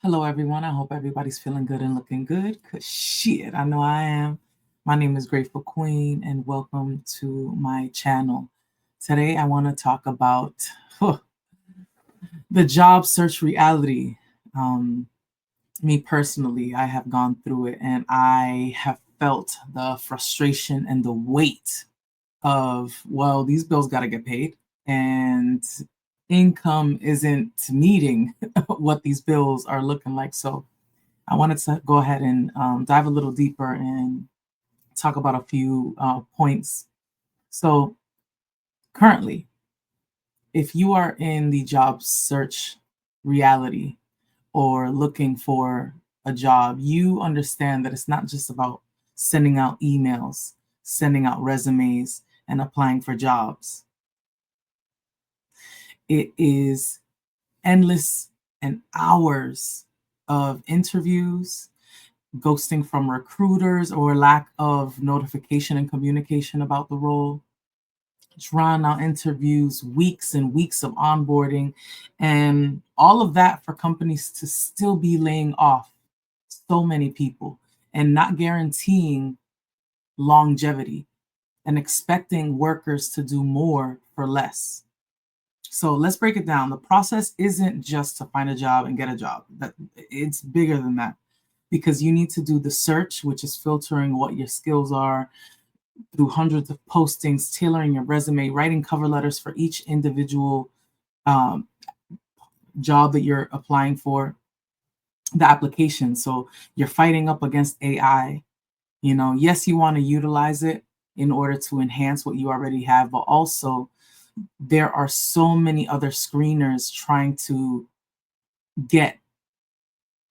Hello, everyone. I hope everybody's feeling good and looking good. Cause shit, I know I am. My name is Grateful Queen, and welcome to my channel. Today, I want to talk about the job search reality. Um, Me personally, I have gone through it, and I have felt the frustration and the weight of, well, these bills got to get paid, and income isn't meeting what these bills are looking like. So I wanted to go ahead and dive a little deeper and talk about a few points. So, currently, if you are in the job search reality or looking for a job, you understand that it's not just about sending out emails, sending out resumes, and applying for jobs. It is endless and hours of interviews, ghosting from recruiters or lack of notification and communication about the role, drawn out interviews, weeks and weeks of onboarding, and all of that for companies to still be laying off so many people and not guaranteeing longevity and expecting workers to do more for less. So let's break it down. The process isn't just to find a job and get a job. That it's bigger than that because you need to do the search, which is filtering what your skills are through hundreds of postings, tailoring your resume, writing cover letters for each individual um, job that you're applying for, the application. So you're fighting up against AI. Yes, you want to utilize it in order to enhance what you already have, but also there are so many other screeners trying to get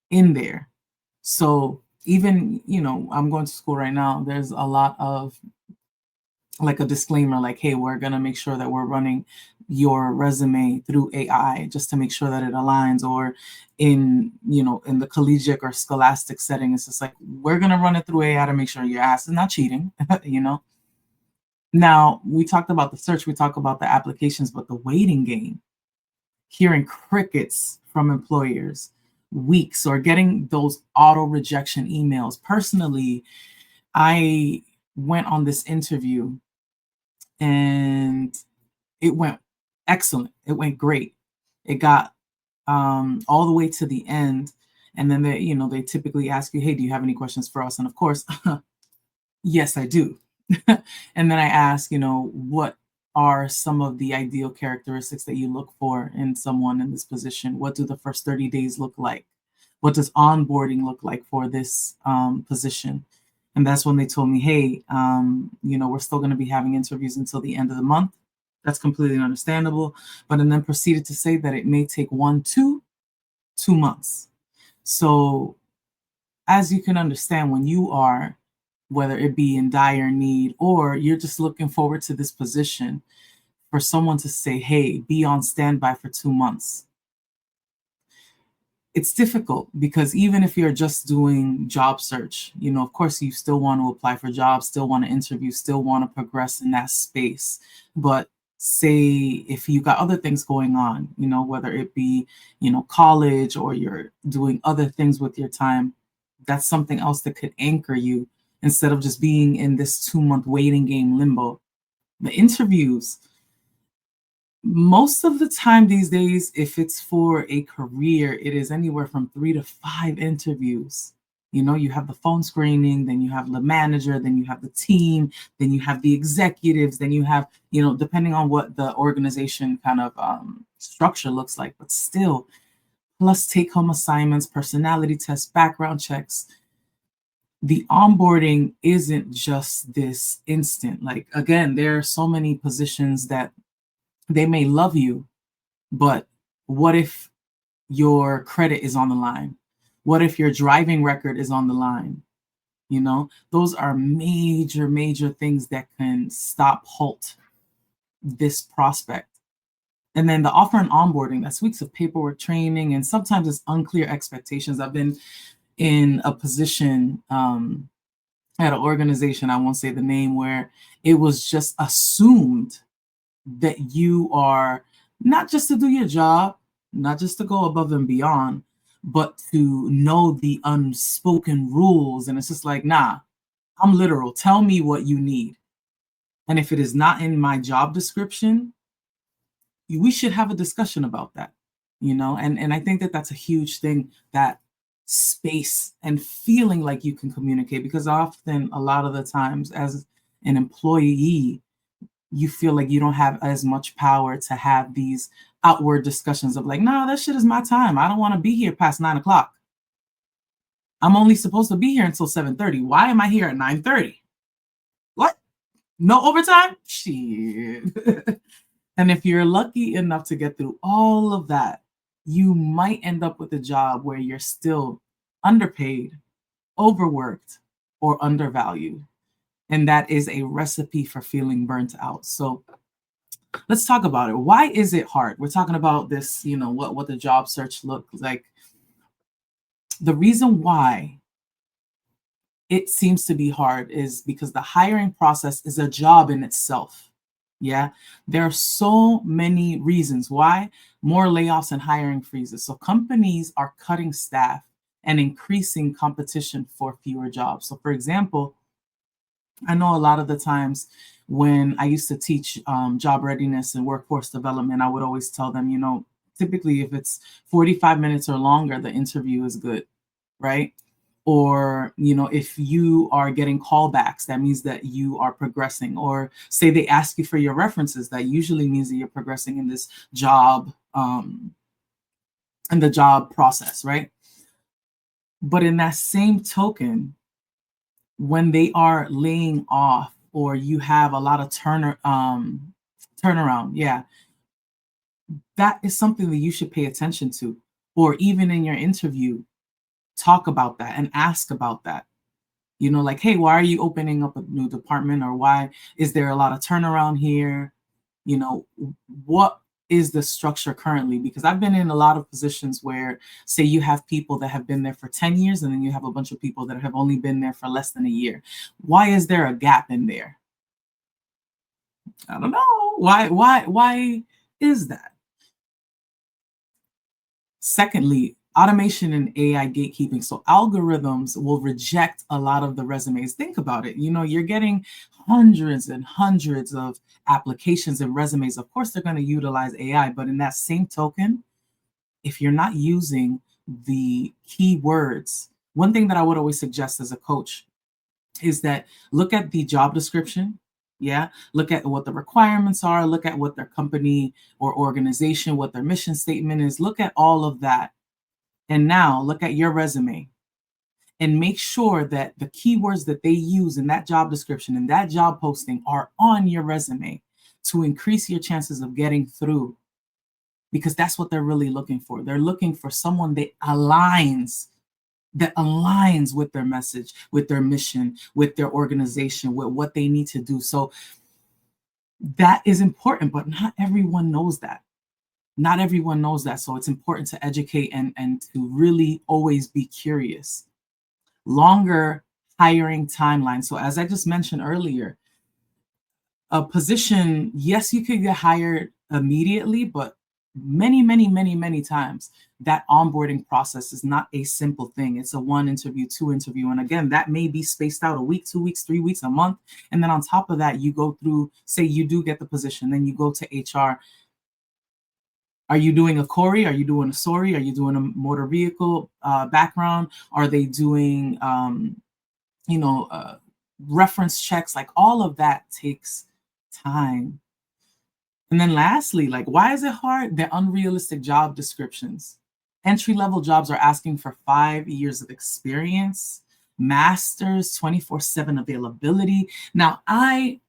in there. So even, I'm going to school right now. There's a lot of like a disclaimer, like, hey, we're going to make sure that we're running your resume through AI just to make sure that it aligns. Or in the collegiate or scholastic setting, it's just like, we're going to run it through AI to make sure your ass is not cheating, Now, we talked about the search, we talk about the applications, but the waiting game, hearing crickets from employers, weeks, or getting those auto rejection emails. Personally, I went on this interview and it went excellent. It went great. It got all the way to the end. And then they typically ask you, hey, do you have any questions for us? And of course, yes, I do. And then I ask, what are some of the ideal characteristics that you look for in someone in this position? What do the first 30 days look like? What does onboarding look like for this position? And that's when they told me, hey, we're still going to be having interviews until the end of the month. That's completely understandable. But and then proceeded to say that it may take 1 to 2 months. So as you can understand, when you are, whether it be in dire need or you're just looking forward to this position, for someone to say, hey, be on standby for 2 months, it's difficult because even if you're just doing job search, of course, you still want to apply for jobs, still want to interview, still want to progress in that space. But say if you got other things going on, whether it be, college or you're doing other things with your time, that's something else that could anchor you instead of just being in this 2-month waiting game limbo. The interviews, most of the time these days, if it's for a career, it is anywhere from 3 to 5 interviews. You have the phone screening, then you have the manager, then you have the team, then you have the executives, then you have, depending on what the organization kind of structure looks like, but still, plus take home assignments, personality tests, background checks. The onboarding isn't just this instant. Like, again, there are so many positions that they may love you, but what if your credit is on the line? What if your driving record is on the line? Those are major, major things that can halt this prospect. And then the offer and onboarding, that's weeks of paperwork, training, and sometimes it's unclear expectations. I've been in a position at an organization, I won't say the name, where it was just assumed that you are not just to do your job, not just to go above and beyond, but to know the unspoken rules. And it's just like, nah, I'm literal. Tell me what you need. And if it is not in my job description, we should have a discussion about that, and I think that that's a huge thing, that space and feeling like you can communicate, because often, a lot of the times, as an employee, you feel like you don't have as much power to have these outward discussions of like, no, that shit is my time. I don't want to be here past 9 o'clock. I'm only supposed to be here until 7:30. Why am I here at 9:30? What? No overtime? Shit. And if you're lucky enough to get through all of that, you might end up with a job where you're still underpaid, overworked, or undervalued. And that is a recipe for feeling burnt out. So let's talk about it. Why is it hard? We're talking about this, what the job search looks like. The reason why it seems to be hard is because the hiring process is a job in itself. Yeah, there are so many reasons why. More layoffs and hiring freezes. So companies are cutting staff and increasing competition for fewer jobs. So, for example, I know a lot of the times when I used to teach job readiness and workforce development, I would always tell them, typically if it's 45 minutes or longer, the interview is good, right? Or, if you are getting callbacks, that means that you are progressing. Or say they ask you for your references, that usually means that you're progressing in this job, in the job process, right? But in that same token, when they are laying off or you have a lot of turnaround, yeah, that is something that you should pay attention to. Or even in your interview, talk about that and ask about that. Like, hey, why are you opening up a new department? Or why is there a lot of turnaround here? What is the structure currently? Because I've been in a lot of positions where, say, you have people that have been there for 10 years and then you have a bunch of people that have only been there for less than a year. Why is there a gap in there? I don't know. Why is that? Secondly, automation and AI gatekeeping. So algorithms will reject a lot of the resumes. Think about it. You're getting hundreds and hundreds of applications and resumes. Of course, they're going to utilize AI, but in that same token, if you're not using the keywords, one thing that I would always suggest as a coach is that look at the job description. Yeah. Look at what the requirements are. Look at what their company or organization, what their mission statement is. Look at all of that. And now look at your resume and make sure that the keywords that they use in that job description and that job posting are on your resume to increase your chances of getting through, because that's what they're really looking for. They're looking for someone that aligns with their message, with their mission, with their organization, with what they need to do. So that is important, but not everyone knows that. Not everyone knows that. So it's important to educate and to really always be curious. Longer hiring timeline. So as I just mentioned earlier, a position, yes, you could get hired immediately, but many, many, many, many times that onboarding process is not a simple thing. It's a one interview, two interview. And again, that may be spaced out a week, 2 weeks, 3 weeks, a month. And then on top of that, you go through, say you do get the position, then you go to HR. Are you doing a Corey? Are you doing a SORI? Are you doing a motor vehicle background? Are they doing, reference checks? Like all of that takes time. And then lastly, like, why is it hard? They're unrealistic job descriptions. Entry-level jobs are asking for 5 years of experience, masters, 24/7 availability. Now, I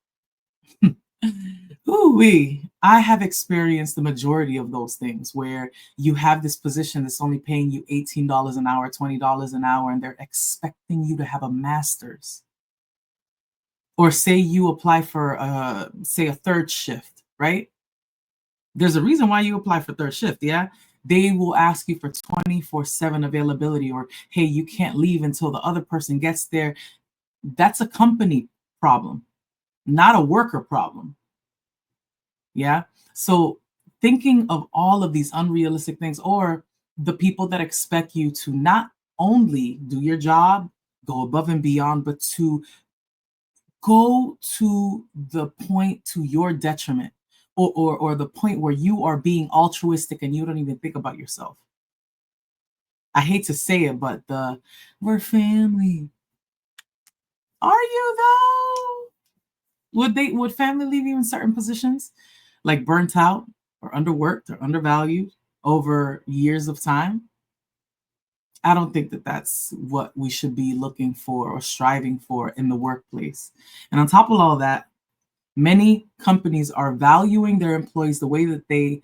have experienced the majority of those things where you have this position that's only paying you $18 an hour, $20 an hour, and they're expecting you to have a master's. Or say you apply for, say, a third shift, right? There's a reason why you apply for third shift, yeah? They will ask you for 24/7 availability, or hey, you can't leave until the other person gets there. That's a company problem, not a worker problem. Yeah. So thinking of all of these unrealistic things, or the people that expect you to not only do your job, go above and beyond, but to go to the point to your detriment, or the point where you are being altruistic and you don't even think about yourself. I hate to say it, but we're family. Are you though? Would family leave you in certain positions, like burnt out or underworked or undervalued over years of time? I don't think that that's what we should be looking for or striving for in the workplace. And on top of all that, many companies are valuing their employees the way that they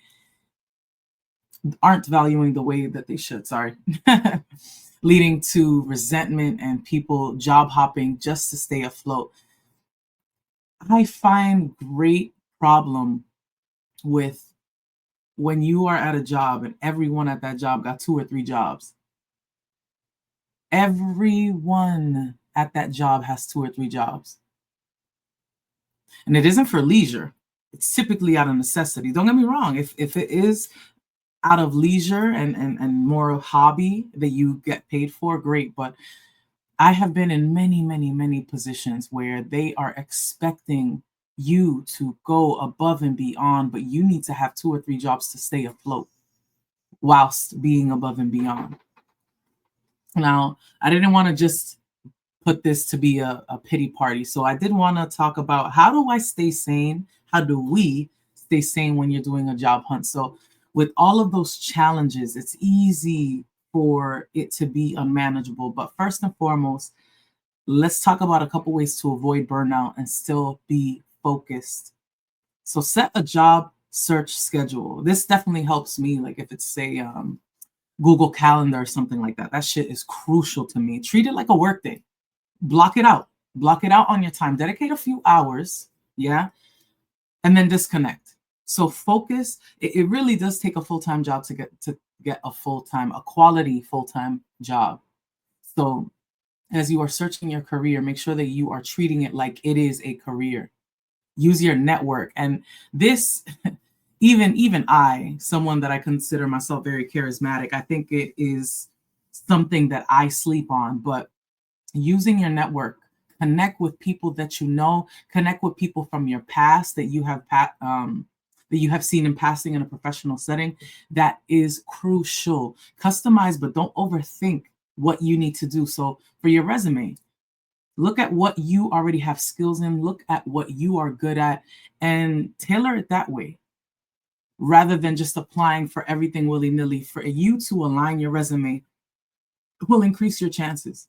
aren't valuing the way that they should, sorry, leading to resentment and people job hopping just to stay afloat. I find great problem with when you are at a job and everyone at that job got 2 or 3 jobs. Everyone at that job has 2 or 3 jobs. And it isn't for leisure. It's typically out of necessity. Don't get me wrong. If it is out of leisure and more of hobby that you get paid for, great. But I have been in many, many, many positions where they are expecting you to go above and beyond, but you need to have 2 or 3 jobs to stay afloat whilst being above and beyond. Now, I didn't want to just put this to be a pity party. So I did want to talk about, how do I stay sane? How do we stay sane when you're doing a job hunt? So with all of those challenges, it's easy for it to be unmanageable. But first and foremost, let's talk about a couple ways to avoid burnout and still be focused. So set a job search schedule. This definitely helps me. Like if it's say Google Calendar or something like that, that shit is crucial to me. Treat it like a work day. Block it out. Block it out on your time. Dedicate a few hours, yeah, and then disconnect. So focus. It really does take a full-time job to get a quality full-time job. So as you are searching your career, make sure that you are treating it like it is a career. Use your network. And this, even I, someone that I consider myself very charismatic, I think it is something that I sleep on, but using your network, connect with people that you know, connect with people from your past that you have seen in passing in a professional setting. That is crucial. Customize, but don't overthink what you need to do. So for your resume, look at what you already have skills in, look at what you are good at, and tailor it that way, rather than just applying for everything willy-nilly. For you to align your resume will increase your chances.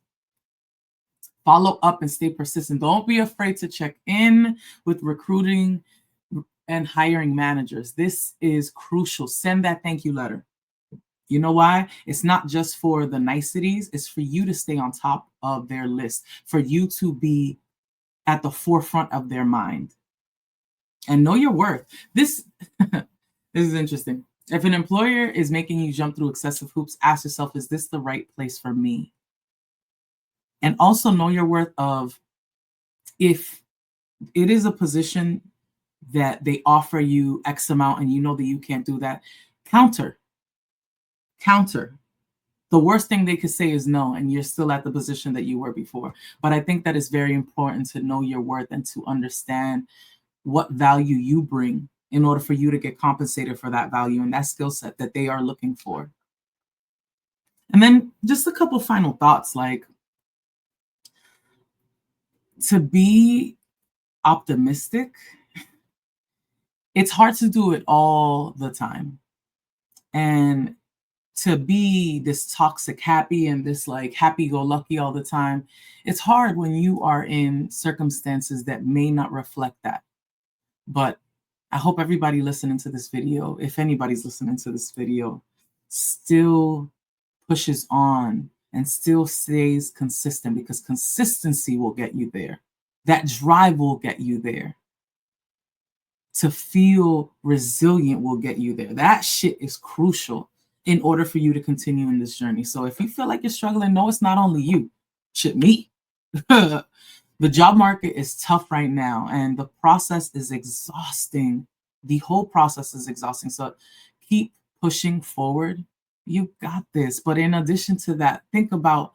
Follow up and stay persistent. Don't be afraid to check in with recruiting and hiring managers. This is crucial. Send that thank you letter. You know why? It's not just for the niceties. It's for you to stay on top of their list, for you to be at the forefront of their mind. And know your worth. This is interesting. If an employer is making you jump through excessive hoops, ask yourself, is this the right place for me? And also know your worth of, if it is a position that they offer you X amount and you know that you can't do that, counter. The worst thing they could say is no, and you're still at the position that you were before. But I think that it's very important to know your worth and to understand what value you bring in order for you to get compensated for that value and that skill set that they are looking for. And then just a couple final thoughts, like, to be optimistic, it's hard to do it all the time. And to be this toxic happy and this like happy-go-lucky all the time, it's hard when you are in circumstances that may not reflect that. But I hope everybody listening to this video, if anybody's listening to this video, still pushes on and still stays consistent, because consistency will get you there. That drive will get you there. To feel resilient will get you there. That shit is crucial in order for you to continue in this journey. So if you feel like you're struggling, no, it's not only you. Shit, me. The job market is tough right now, and the process is exhausting. The whole process is exhausting. So keep pushing forward. You got this. But in addition to that, think about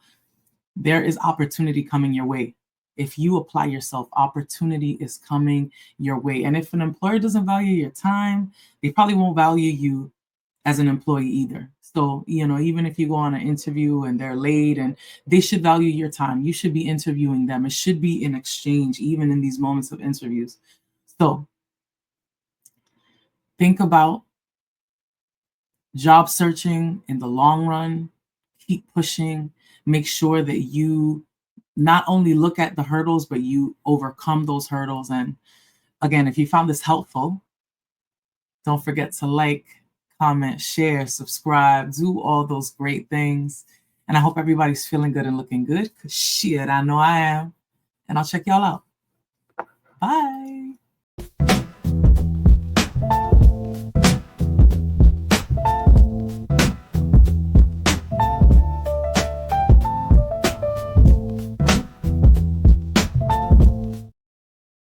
there is opportunity coming your way. If you apply yourself, opportunity is coming your way. And if an employer doesn't value your time, they probably won't value you as an employee either. So, even if you go on an interview and they're late, and they should value your time, you should be interviewing them. It should be an exchange, even in these moments of interviews. So, think about job searching in the long run, keep pushing, make sure that you not only look at the hurdles, but you overcome those hurdles. And again, if you found this helpful, don't forget to like, comment, share, subscribe, do all those great things. And I hope everybody's feeling good and looking good, because shit, I know I am. And I'll check y'all out. Bye.